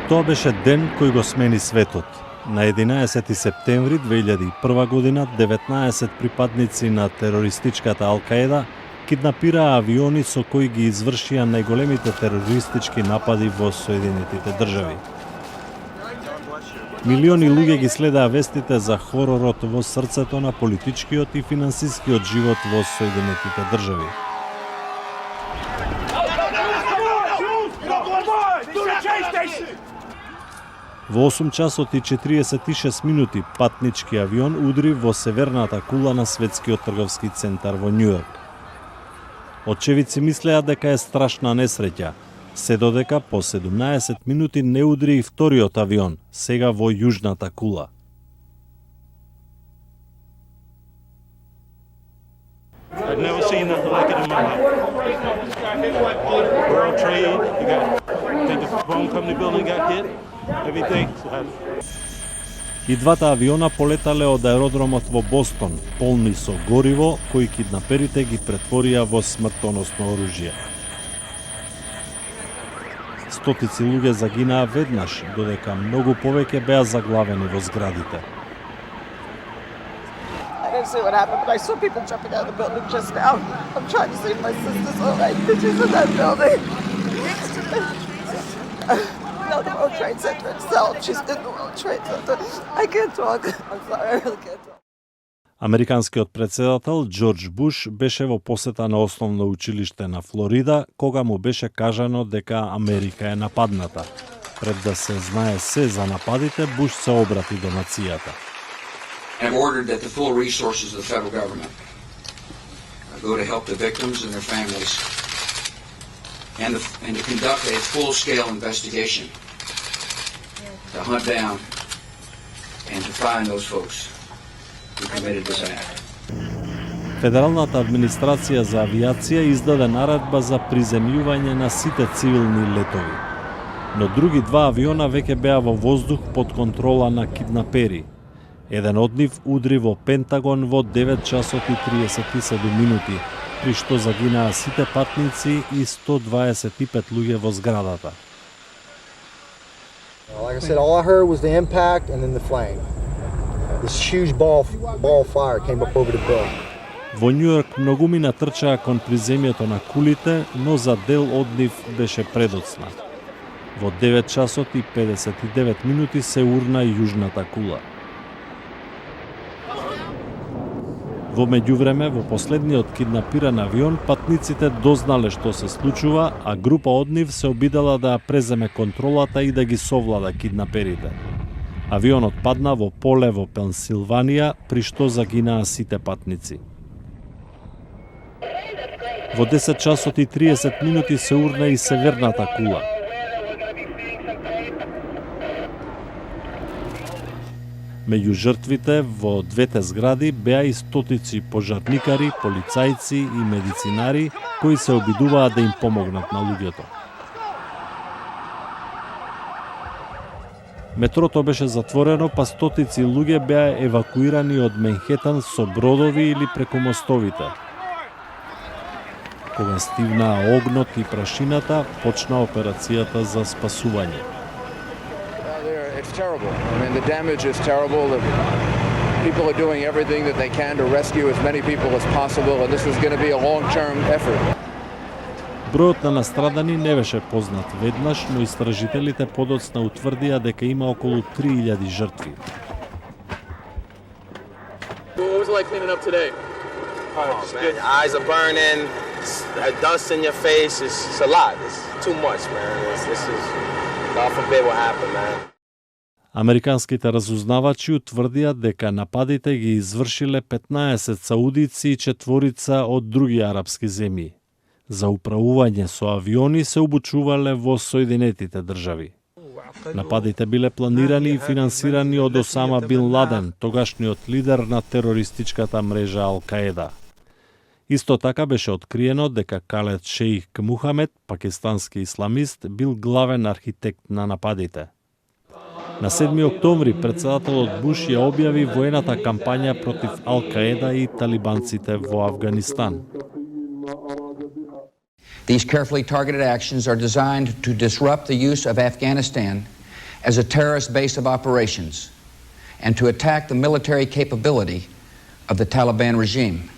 Тоа беше ден кој го смени светот. На 11 септември 2001 година 19 припадници на терористичката Ал-Каеда киднапираа авиони со кои ги извршија најголемите терористички напади во Соединетите држави. Милиони луѓе ги следаа вестите за хоророт во срцето на политичкиот и финансискиот живот во Соединетите држави. Во 8 часот и 46 минути патнички авион удри во северната кула на светскиот трговски центар во Њујорк. Очевидци мислеа дека е страшна несреќа, се додека по 17 минути не удри и вториот авион, сега во јужната кула. I've never seen nothing like it in my life. World Trade, you got the phone company building got hit, everything. И двата авиона полетале од аеродромот во Бостон, полни со гориво, кои киднаперите ги претворија во смртоносно оружје. Стотици луѓе загинаа веднаш, додека многу повеќе беа заглавени во зградите. I didn't see what happened, but I saw people jumping out of the building just now. I'm trying to save my sister's all right. She's in that building. No, the World Trade Center itself. She's in the World Trade Center. I can't talk. I'm sorry, I really can't talk. Американскиот председател Џорџ Буш беше во посета на основно училиште на Флорида, кога му беше кажано дека Америка е нападната. Пред да се знае се за нападите, Буш се обрати до нацијата. I've ordered that the full resources of the federal government go to help the victims and their families and to conduct a full-scale investigation to hunt down and to find those folks who committed this act. Федералната администрација за авиација издаде наредба за приземјување на сите цивилни летови. Но други два авиона веќе беа во воздух под контрола на киднапери. Еден од нив удри во Пентагон во 9 часот и 37 минути, при што загинаа сите патници и 125 луѓе во зградата. Like I said, all I heard was the impact and then the flame. This huge ball of fire came up over the building. Во Њујорк многумина трчаа кон приземјето на кулите, но за дел од нив беше предоцна. Во 9 часот и 59 минути се урна јужната кула. Во меѓувреме, во последниот киднапиран авион, патниците дознале што се случува, а група од нив се обидела да ја преземе контролата и да ги совлада киднаперите. Авионот падна во поле во Пенсилванија, при што загинаа сите патници. Во 10 часот и 30 минути се урна и северната кула. Меѓу жртвите во двете згради беа и стотици пожарникари, полицајци и медицинари кои се обидуваа да им помогнат на луѓето. Метрото беше затворено, па стотици луѓе беа евакуирани од Менхетан со бродови или преку мостовите. Кога стивнаа огнот и прашината, почна операцијата за спасување. It's terrible. I mean, the damage is terrible. The people are doing everything that they can to rescue as many people as possible, and this is going to be a long-term effort. Бројот на настрадани не беше познат веднаш, но истражителите подоцна утврдија дека има околу 3000 жртви. What was it like cleaning up today? Oh, man, your eyes are burning, dust in your face, it's a lot. It's too much, man. This is, God forbid what happened, man. Американските разузнавачи утврдија дека нападите ги извршиле 15 саудици и 4 од други арапски земји. За управување со авиони се обучувале во Соединетите држави. Нападите биле планирани и финансирани од Осама Бин Ладен, тогашниот лидер на терористичката мрежа Ал-Каеда. Исто така беше откриено дека Калед Шеих Мухамед, пакистански исламист, бил главен архитект на нападите. На 7 октомври председателот Буш ја објави воената кампања против Ал-Каеда и талибанците во Авганистан. These carefully targeted actions are designed to disrupt the use of Afghanistan as a terrorist base of operations and to attack the military capability of the Taliban regime.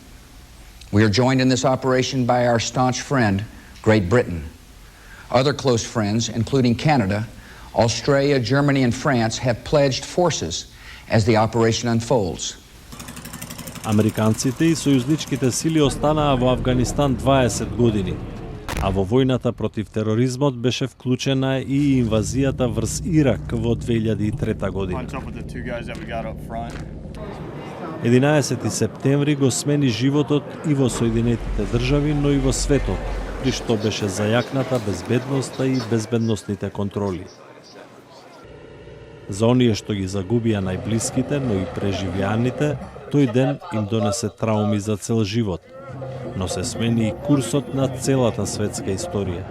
We are joined in this operation by our staunch friend, Great Britain. Other close friends, including Canada, Australia, Germany, and France, have pledged forces as the operation unfolds. Американците и сојузничките сили останаа во Авганистан 20 години, а во војната против тероризмот беше вклучена и инвазијата врз Ирак во 2003 година. 11 септември го смени животот и во Соединетите држави, но и во светот, при што беше зајакната безбедноста и безбедносните контроли. За оние што ги загубија најблиските, но и преживеаните, тој ден им донесе трауми за цел живот, но се смени и курсот на целата светска историја.